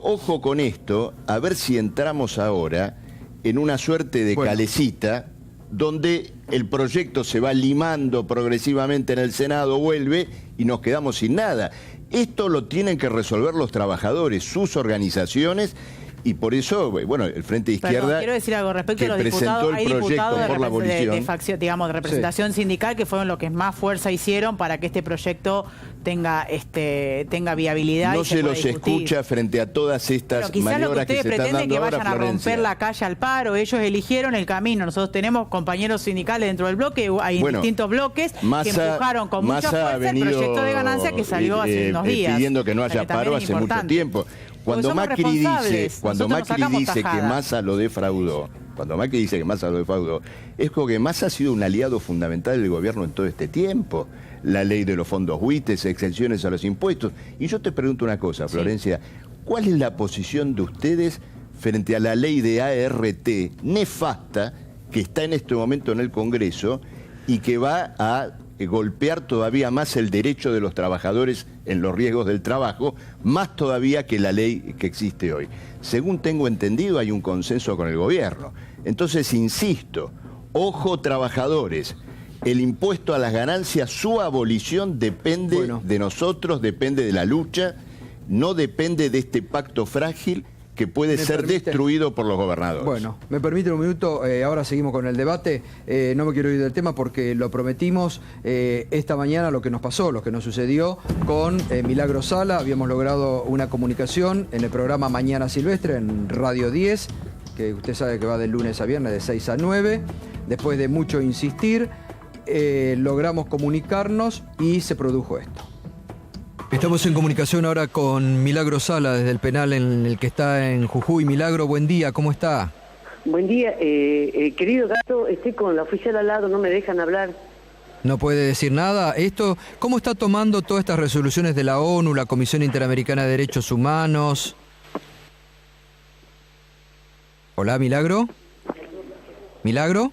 ojo con esto, a ver si entramos ahora en una suerte de calecita donde el proyecto se va limando progresivamente en el Senado, vuelve y nos quedamos sin nada. Esto lo tienen que resolver los trabajadores, sus organizaciones, Y por eso, bueno, el Frente de Izquierda... Perdón, quiero decir algo respecto a los diputados. Hay diputados por la abolición, de facción, digamos, de representación sindical que fueron los que más fuerza hicieron para que este proyecto tenga viabilidad. No y se los escucha frente a todas estas maniobras que se están dando ahora, Florencia. Quizás lo que ustedes pretenden que vayan a romper la calle al paro. Ellos eligieron el camino. Nosotros tenemos compañeros sindicales dentro del bloque, hay distintos bloques que empujaron con mucha fuerza el proyecto de ganancia que salió hace unos días. Pidiendo que no haya paro hace mucho tiempo. Cuando Macri dice que Massa lo defraudó, es porque Massa ha sido un aliado fundamental del gobierno en todo este tiempo. La ley de los fondos buitres, exenciones a los impuestos. Y yo te pregunto una cosa, Florencia, ¿cuál es la posición de ustedes frente a la ley de ART nefasta que está en este momento en el Congreso y que va a golpear todavía más el derecho de los trabajadores en los riesgos del trabajo, más todavía que la ley que existe hoy? Según tengo entendido, hay un consenso con el gobierno. Entonces, insisto, ojo trabajadores, el impuesto a las ganancias, su abolición depende de nosotros, depende de la lucha, no depende de este pacto frágil que puede ser destruido por los gobernadores. Bueno, me permite un minuto, ahora seguimos con el debate. No me quiero ir del tema porque lo prometimos esta mañana, lo que nos pasó, lo que nos sucedió con Milagro Sala. Habíamos logrado una comunicación en el programa Mañana Silvestre en Radio 10, que usted sabe que va de lunes a viernes de 6 a 9. Después de mucho insistir, logramos comunicarnos y se produjo esto. Estamos en comunicación ahora con Milagro Sala desde el penal en el que está en Jujuy. Milagro, buen día, ¿cómo está? Buen día, querido Gato, estoy con la oficial al lado, no me dejan hablar. ¿No puede decir nada? ¿Cómo está tomando todas estas resoluciones de la ONU, la Comisión Interamericana de Derechos Humanos? Hola, Milagro. ¿Milagro?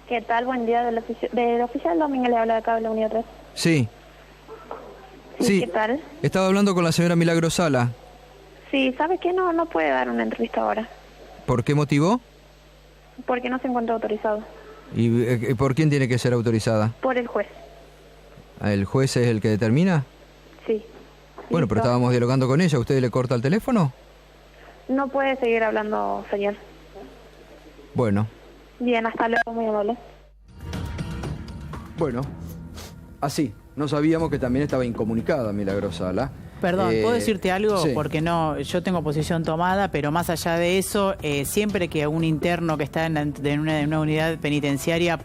¿Qué tal? Buen día, del oficial Domínguez le habla de acá de la Unidad 3. Sí. Sí, ¿qué tal? Estaba hablando con la señora Milagro Sala. Sí, ¿sabe qué? No puede dar una entrevista ahora. ¿Por qué motivo? Porque no se encuentra autorizado. ¿Y por quién tiene que ser autorizada? Por el juez. ¿El juez es el que determina? Sí. Bueno, pero estábamos dialogando con ella. ¿Usted le corta el teléfono? No puede seguir hablando, señor. Bueno. Bien, hasta luego, muy amable. Bueno, así. No sabíamos que también estaba incomunicada Milagro Sala. Perdón, ¿puedo decirte algo? Sí. Porque yo tengo posición tomada, pero más allá de eso, siempre que un interno que está en una unidad penitenciaria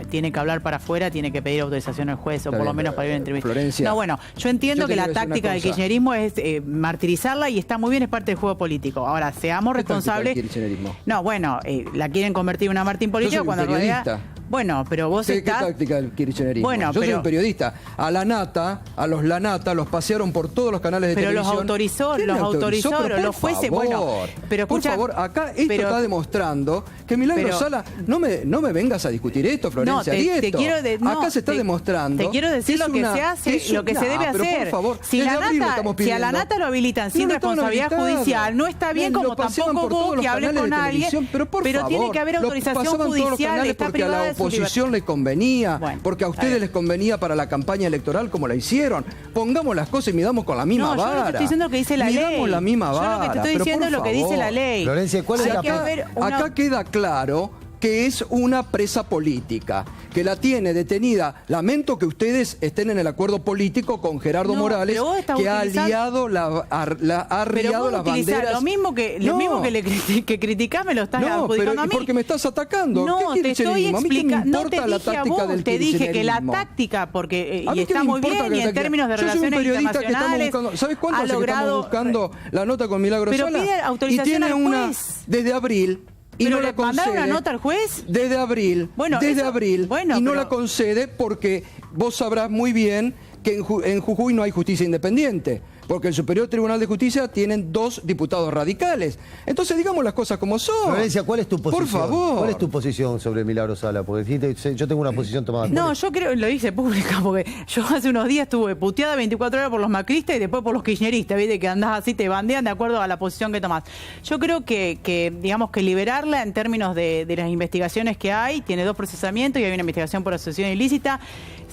tiene que hablar para afuera, tiene que pedir autorización al juez, o por lo menos para ir a una entrevista. Florencia, no, bueno, yo entiendo que la táctica del kirchnerismo es martirizarla y está muy bien, es parte del juego político. Ahora, seamos responsables. ¿Qué táctica del kirchnerismo? No, bueno, la quieren convertir en una Martín política cuando en realidad... Bueno, pero vos estás... ¿Qué táctica del kirchnerismo? Bueno, yo soy un periodista. A los Lanata, los pasearon por todos los canales de televisión. Pero los autorizó, los jueces, bueno... Pero escucha, por favor, acá esto está demostrando que Milagro Sala... No me vengas a discutir esto, Florencia. Acá se está demostrando... Te quiero decir lo que se hace, lo que se debe hacer. Por favor, si a la Nata lo habilitan sin responsabilidad judicial, no está bien, como tampoco vos que hables con alguien, pero tiene que haber autorización judicial, está privada de oposición le convenía, porque a ustedes les convenía para la campaña electoral como la hicieron. Pongamos las cosas y midamos con la misma vara. Yo lo que estoy diciendo es lo que dice la ley. Midamos la misma vara. Yo lo que te estoy diciendo es lo que dice la ley. Florencia, ¿cuál es acá queda claro que es una presa política, que la tiene detenida. Lamento que ustedes estén en el acuerdo político con Gerardo Morales, que ha aliado las banderas. Lo mismo que criticás me lo estás adjudicando a mí. Porque me estás atacando. No, te estoy explicando. No te dije a vos, te dije que la táctica, porque y está muy bien, y en términos de relaciones internacionales, ¿sabes cuánto hace que estamos buscando la nota con Milagro Sala? Pero pide autorización al juez. Desde abril. Y no la concede. ¿Mandaron una nota al juez? Desde abril. Y no la concede porque vos sabrás muy bien que en Jujuy no hay justicia independiente. Porque el Superior Tribunal de Justicia tienen 2 diputados radicales. Entonces digamos las cosas como son. Florencia, ¿cuál es tu posición? Por favor. ¿Cuál es tu posición sobre Milagro Sala? Porque yo tengo una posición tomada. No, yo creo, lo hice pública, porque yo hace unos días estuve puteada 24 horas por los macristas y después por los kirchneristas, ¿viste? Que andás así, te bandean de acuerdo a la posición que tomás. Yo creo que digamos que liberarla en términos de las investigaciones que hay, tiene 2 procesamientos y hay una investigación por asociación ilícita.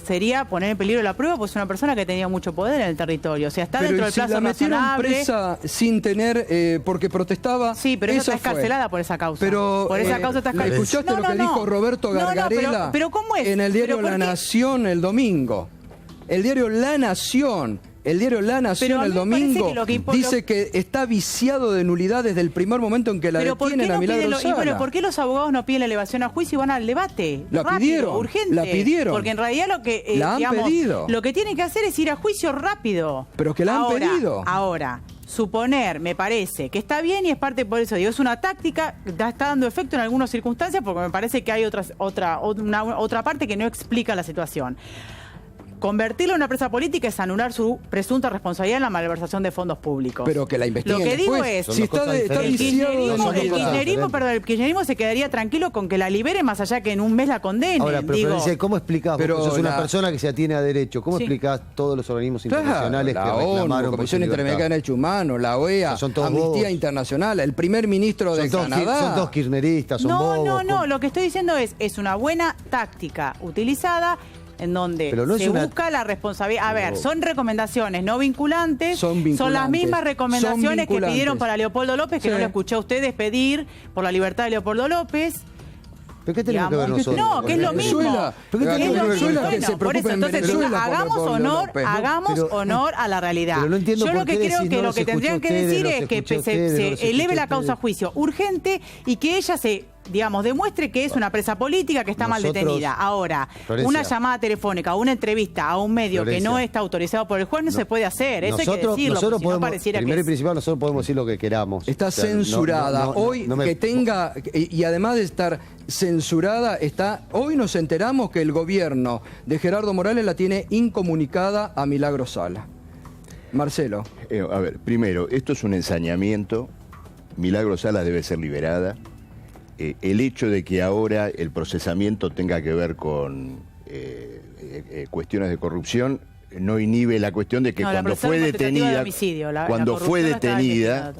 sería poner en peligro la prueba, pues es una persona que tenía mucho poder en el territorio. O sea, está dentro del plazo la metieron razonable. presa sin tener, porque protestaba. Sí, pero ella está escarcelada por esa causa. Pero, por esa causa está escarcelada. ¿Escuchaste lo que dijo Roberto Gargarella pero ¿cómo es? en el diario La Nación el domingo? El diario La Nación el domingo dice que está viciado de nulidad desde el primer momento en que la detienen a Milagros Sala. Pero ¿por qué los abogados no piden la elevación a juicio y van al debate? La rápido, pidieron, urgente. la pidieron. Porque en realidad lo que la han pedido. Lo que tienen que hacer es ir a juicio rápido. Pero que la han pedido. Ahora, suponer, me parece, que está bien y es parte, por eso digo, es una táctica, está dando efecto en algunas circunstancias porque me parece que hay otra parte que no explica la situación. Convertirlo en una presa política es anular su presunta responsabilidad en la malversación de fondos públicos. Pero que la investiguen. Lo que digo después. es, Si el kirchnerismo se quedaría tranquilo con que la libere más allá que en un mes la condenen. Ahora, pero Florencia, ¿cómo explicás? Porque sos una persona que se atiene a derecho. ¿Cómo explicás todos los organismos internacionales que reclamaron la Comisión Interamericana de Derechos Humanos, la OEA, Amnistía Internacional, el primer ministro de Canadá? Son todos kirchneristas, son bobos. No, lo que estoy diciendo es una buena táctica utilizada en donde se busca la responsabilidad. A ver, son recomendaciones no vinculantes, son las mismas recomendaciones que pidieron para Leopoldo López, que no lo escuché a ustedes pedir por la libertad de Leopoldo López. ¿Pero qué tenemos que ver nosotros? No, que es lo mismo. ¿Por qué por eso, entonces, hagamos honor a la realidad. Pero no entiendo Yo lo que creo que lo que tendrían que decir es que se eleve la causa a juicio urgente y que ella demuestre que es una presa política que está mal detenida. Ahora, una llamada telefónica o una entrevista a un medio que no está autorizado por el juez no se puede hacer. Eso hay que decirlo, nosotros si no pareciera primero y principal, nosotros podemos decir lo que queramos. Está censurada. Hoy que tenga, y además de estar censurada, hoy nos enteramos que el gobierno de Gerardo Morales la tiene incomunicada a Milagros Sala. Marcelo. A ver, primero, esto es un ensañamiento. Milagros Sala debe ser liberada. El hecho de que ahora el procesamiento tenga que ver con cuestiones de corrupción no inhibe la cuestión de que cuando fue detenida,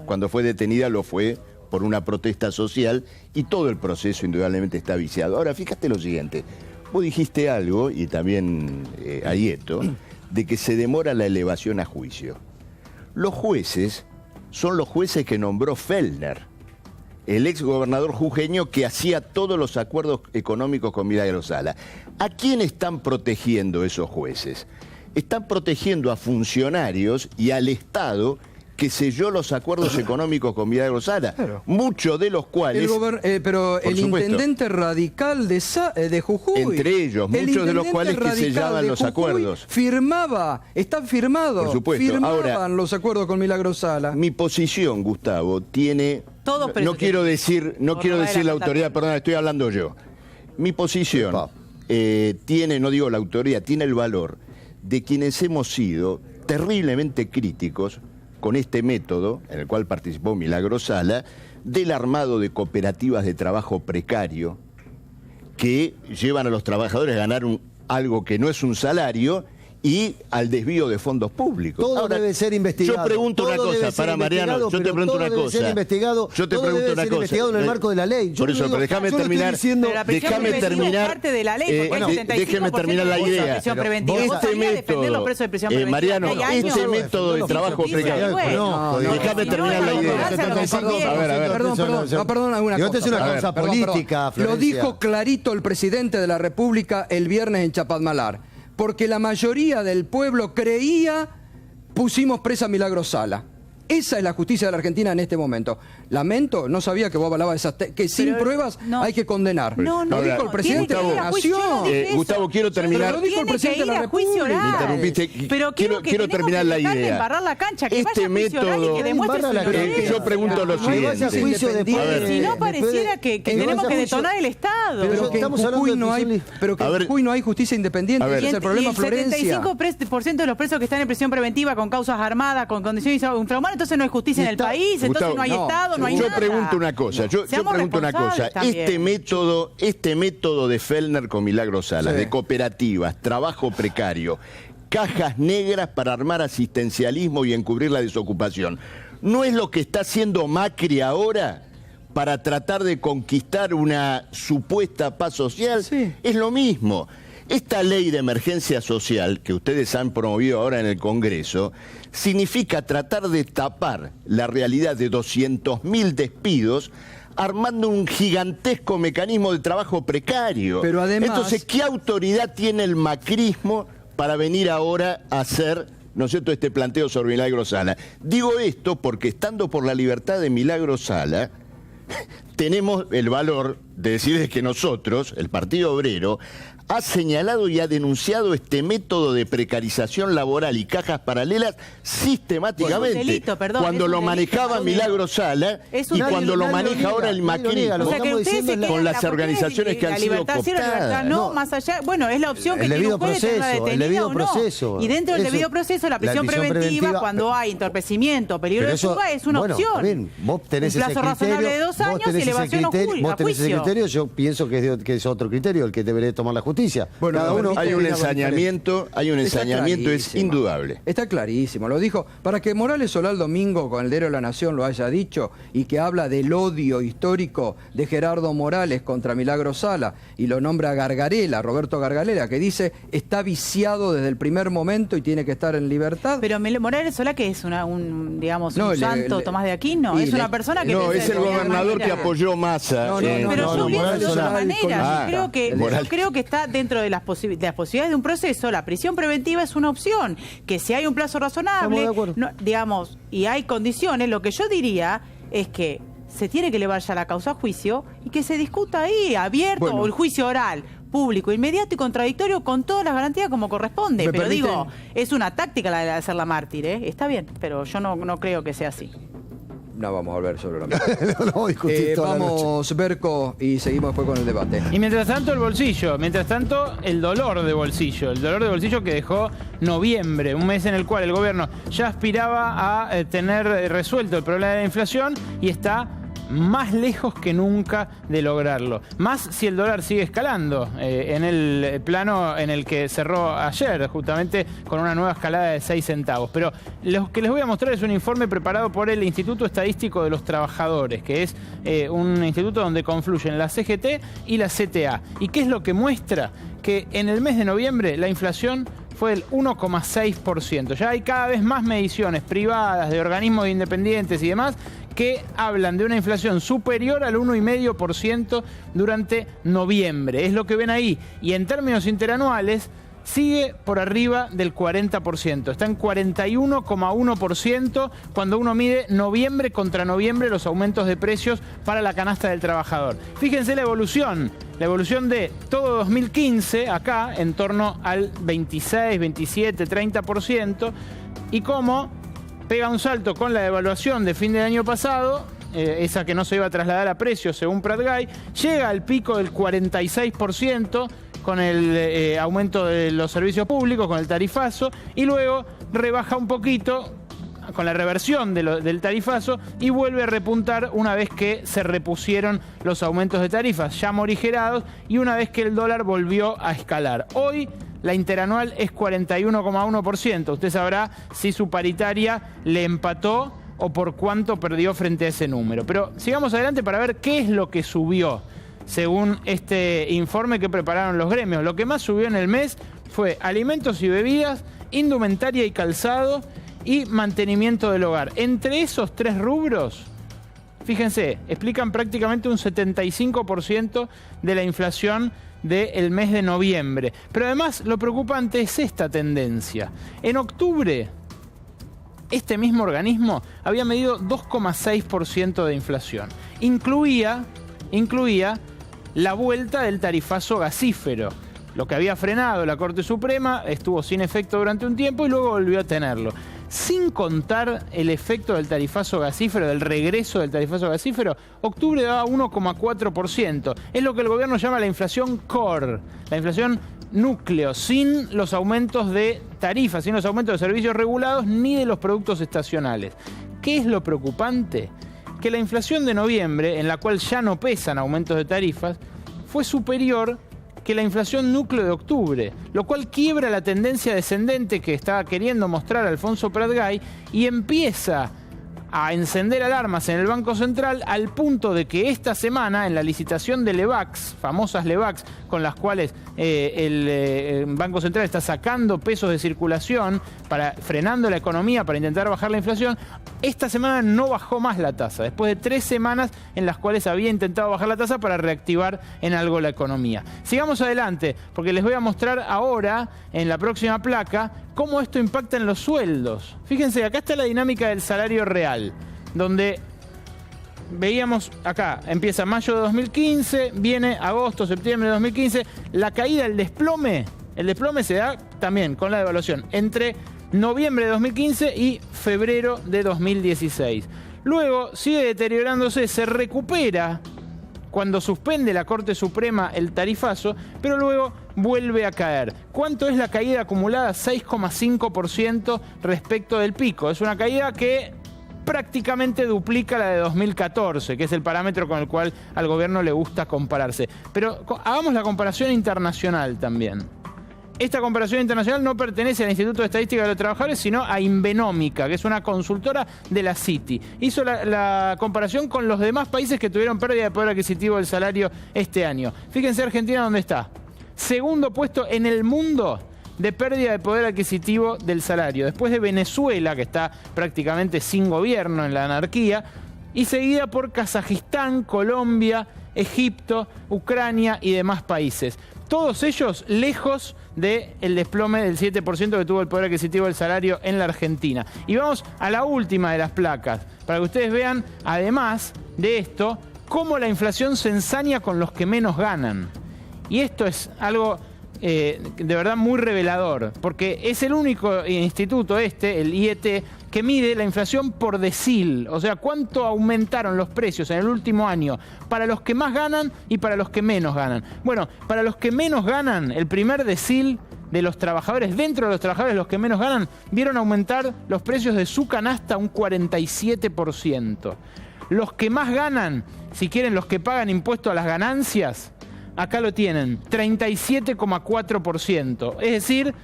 cuando fue detenida lo fue por una protesta social y todo el proceso indudablemente está viciado. Ahora, fíjate lo siguiente, vos dijiste algo, y también Ayeto, de que se demora la elevación a juicio. Los jueces son los jueces que nombró Fellner, el ex gobernador jujeño que hacía todos los acuerdos económicos con Milagros Sala. ¿A quién están protegiendo esos jueces? Están protegiendo a funcionarios y al Estado que selló los acuerdos económicos con Milagros Sala, muchos de los cuales... pero el intendente radical de Jujuy... Entre ellos, muchos de los cuales que sellaban los acuerdos. Está firmado, por supuesto. Firmaban ahora, los acuerdos con Milagros Sala. Mi posición, Gustavo, tiene... No quiero decir la autoridad, perdón, estoy hablando yo. Mi posición tiene, no digo la autoridad, tiene el valor de quienes hemos sido terriblemente críticos con este método, en el cual participó Milagros Sala, del armado de cooperativas de trabajo precario que llevan a los trabajadores a ganar algo que no es un salario y al desvío de fondos públicos. Todo debe ser investigado. Yo pregunto una cosa, para Mariano, yo te pregunto una cosa. Yo te pregunto una cosa. Investigado en el marco de la ley. Por eso, pero déjame terminar. Déjame terminar. Déjeme terminar la idea. Este método, Mariano, este método de trabajo precario. Déjame terminar la idea. A ver, perdón, alguna cosa. Esto es una cosa política, Lo dijo clarito el presidente de la República el viernes en Chapadmalal. Porque la mayoría del pueblo creía, pusimos presa a Milagros Sala. Esa es la justicia de la Argentina en este momento. Lamento, no sabía que vos avalabas que sin pruebas hay que condenar. Lo dijo el presidente de la Nación. Gustavo, quiero terminar. Lo dijo el presidente de la República. Me interrumpiste. Quiero terminar la idea. Este método. Yo pregunto lo siguiente. Si no pareciera que tenemos que detonar el Estado. Pero que en Jujuy no hay justicia independiente. Ese es el problema, Florencia. El 75% de los presos que están en prisión preventiva con causas armadas, con condiciones infrahumanas, entonces no hay justicia en el país, entonces no hay Estado, no hay nada. Yo pregunto una cosa, este método de Fellner con Milagros Sala, de cooperativas, trabajo precario, cajas negras para armar asistencialismo y encubrir la desocupación, ¿no es lo que está haciendo Macri ahora para tratar de conquistar una supuesta paz social? Es lo mismo. Esta ley de emergencia social que ustedes han promovido ahora en el Congreso significa tratar de tapar la realidad de 200.000 despidos armando un gigantesco mecanismo de trabajo precario. Pero además... Entonces, ¿qué autoridad tiene el macrismo para venir ahora a hacer, ¿no es cierto?, este planteo sobre Milagro Sala? Digo esto porque, estando por la libertad de Milagro Sala, tenemos el valor de decirles que nosotros, el Partido Obrero, ha señalado y ha denunciado este método de precarización laboral y cajas paralelas sistemáticamente. Delito, perdón, cuando lo manejaba Milagro Sala y cuando lo maneja ahora el macrismo, o sea, que ustedes con las organizaciones que han sido cooptadas. No, más allá, bueno, es la opción que el tiene un juez de tenerla el detenida debido o no. proceso. Y dentro del debido proceso, la prisión preventiva, cuando hay entorpecimiento, peligro de fuga, es una opción. Bien, vos tenés un plazo razonable de 2 años y elevación a juicio. Vos tenés ese criterio, yo pienso que es otro criterio el que debería tomar la justicia. Bueno, cada uno hay un ensañamiento, es indudable. Está clarísimo, lo dijo. Para que Morales Solá el domingo con el diario La Nación lo haya dicho y que habla del odio histórico de Gerardo Morales contra Milagro Sala y lo nombra Gargarela, Roberto Gargarela, que dice está viciado desde el primer momento y tiene que estar en libertad. Pero Morales Solá, que es un santo, Tomás de Aquino, es una persona que... No, es el gobernador que apoyó Massa. Pero yo pienso de otra manera. Yo creo que está dentro de las posibilidades de un proceso. La prisión preventiva es una opción, que si hay un plazo razonable, y hay condiciones, lo que yo diría es que se tiene que elevar ya la causa a juicio y que se discuta ahí, abierto, o el juicio oral, público, inmediato y contradictorio, con todas las garantías como corresponde. Pero digo, es una táctica la de hacerla mártir, Está bien, pero yo no creo que sea así. No vamos a volver sobre la mesa. Vamos, Berco, y seguimos después con el debate. Y mientras tanto el bolsillo, mientras tanto el dolor de bolsillo que dejó noviembre, un mes en el cual el gobierno ya aspiraba a tener resuelto el problema de la inflación y está más lejos que nunca de lograrlo. Más si el dólar sigue escalando en el plano en el que cerró ayer, justamente con una nueva escalada de 6 centavos. Pero lo que les voy a mostrar es un informe preparado por el Instituto Estadístico de los Trabajadores, que es un instituto donde confluyen la CGT y la CTA. ¿Y qué es lo que muestra? Que en el mes de noviembre la inflación fue del 1,6%. Ya hay cada vez más mediciones privadas de organismos independientes y demás que hablan de una inflación superior al 1,5% durante noviembre. Es lo que ven ahí. Y en términos interanuales sigue por arriba del 40%. Está en 41,1% cuando uno mide noviembre contra noviembre los aumentos de precios para la canasta del trabajador. Fíjense la evolución de todo 2015 acá en torno al 26, 27, 30% y cómo pega un salto con la devaluación de fin del año pasado, esa que no se iba a trasladar a precios según Pratgay, llega al pico del 46% con el aumento de los servicios públicos, con el tarifazo, y luego rebaja un poquito con la reversión del tarifazo y vuelve a repuntar una vez que se repusieron los aumentos de tarifas ya morigerados y una vez que el dólar volvió a escalar. Hoy la interanual es 41,1%. Usted sabrá si su paritaria le empató o por cuánto perdió frente a ese número. Pero sigamos adelante para ver qué es lo que subió según este informe que prepararon los gremios. Lo que más subió en el mes fue alimentos y bebidas, indumentaria y calzado y mantenimiento del hogar. Entre esos 3 rubros, fíjense, explican prácticamente un 75% de la inflación del mes de noviembre. Pero además lo preocupante es esta tendencia. En octubre, este mismo organismo había medido 2,6% de inflación. Incluía la vuelta del tarifazo gasífero. Lo que había frenado la Corte Suprema estuvo sin efecto durante un tiempo y luego volvió a tenerlo. Sin contar el efecto del tarifazo gasífero, del regreso del tarifazo gasífero, octubre daba 1,4%. Es lo que el gobierno llama la inflación core, la inflación núcleo, sin los aumentos de tarifas, sin los aumentos de servicios regulados ni de los productos estacionales. ¿Qué es lo preocupante? Que la inflación de noviembre, en la cual ya no pesan aumentos de tarifas, fue superior que la inflación núcleo de octubre, lo cual quiebra la tendencia descendente que estaba queriendo mostrar Alfonso Pratgay y empieza a encender alarmas en el Banco Central al punto de que esta semana en la licitación de Levax, famosas Levax con las cuales el Banco Central está sacando pesos de circulación frenando la economía para intentar bajar la inflación, esta semana no bajó más la tasa, después de 3 semanas en las cuales había intentado bajar la tasa para reactivar en algo la economía. Sigamos adelante, porque les voy a mostrar ahora, en la próxima placa, cómo esto impacta en los sueldos. Fíjense, acá está la dinámica del salario real, donde veíamos acá, empieza mayo de 2015, viene agosto, septiembre de 2015, la caída, el desplome se da también con la devaluación entre noviembre de 2015 y febrero de 2016. Luego sigue deteriorándose, se recupera cuando suspende la Corte Suprema el tarifazo, pero luego vuelve a caer. ¿Cuánto es la caída acumulada? 6,5% respecto del pico. Es una caída que prácticamente duplica la de 2014, que es el parámetro con el cual al gobierno le gusta compararse. Pero hagamos la comparación internacional también. Esta comparación internacional no pertenece al Instituto de Estadística de los Trabajadores, sino a Inbenómica, que es una consultora de la Citi. Hizo la comparación con los demás países que tuvieron pérdida de poder adquisitivo del salario este año. Fíjense Argentina dónde está. Segundo puesto en el mundo de pérdida de poder adquisitivo del salario. Después de Venezuela, que está prácticamente sin gobierno en la anarquía, y seguida por Kazajistán, Colombia, Egipto, Ucrania y demás países. Todos ellos lejos del desplome del 7% que tuvo el poder adquisitivo del salario en la Argentina. Y vamos a la última de las placas, para que ustedes vean, además de esto, cómo la inflación se ensaña con los que menos ganan. Y esto es algo de verdad muy revelador, porque es el único instituto el IET, que mide la inflación por decil, o sea, cuánto aumentaron los precios en el último año para los que más ganan y para los que menos ganan. Bueno, para los que menos ganan, el primer decil de los trabajadores, dentro de los trabajadores los que menos ganan, vieron aumentar los precios de su canasta un 47%. Los que más ganan, si quieren, los que pagan impuesto a las ganancias, acá lo tienen, 37,4%. Es decir,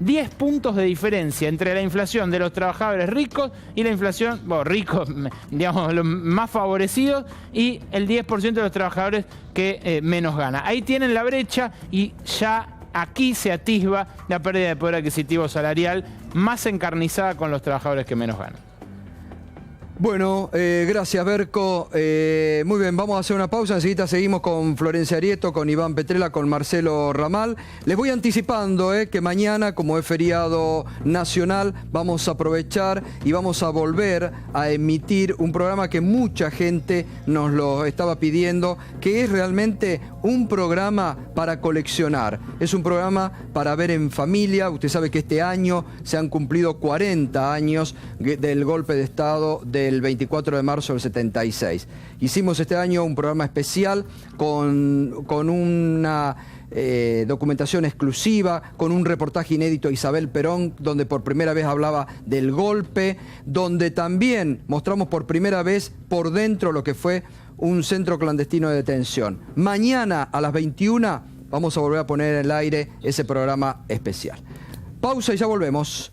10 puntos de diferencia entre la inflación de los trabajadores ricos y la inflación, ricos, digamos, los más favorecidos, y el 10% de los trabajadores que menos gana. Ahí tienen la brecha y ya aquí se atisba la pérdida de poder adquisitivo salarial más encarnizada con los trabajadores que menos ganan. Bueno, gracias Berco. Muy bien, vamos a hacer una pausa. Enseguida seguimos con Florencia Arieto, con Iván Petrella, con Marcelo Ramal. Les voy anticipando que mañana, como es feriado nacional, vamos a aprovechar y vamos a volver a emitir un programa que mucha gente nos lo estaba pidiendo, que es realmente un programa para coleccionar. Es un programa para ver en familia. Usted sabe que este año se han cumplido 40 años del golpe de Estado del 24 de marzo del 76. Hicimos este año un programa especial con una documentación exclusiva, con un reportaje inédito a Isabel Perón, donde por primera vez hablaba del golpe, donde también mostramos por primera vez por dentro lo que fue un centro clandestino de detención. Mañana a las 21 vamos a volver a poner en el aire ese programa especial. Pausa y ya volvemos.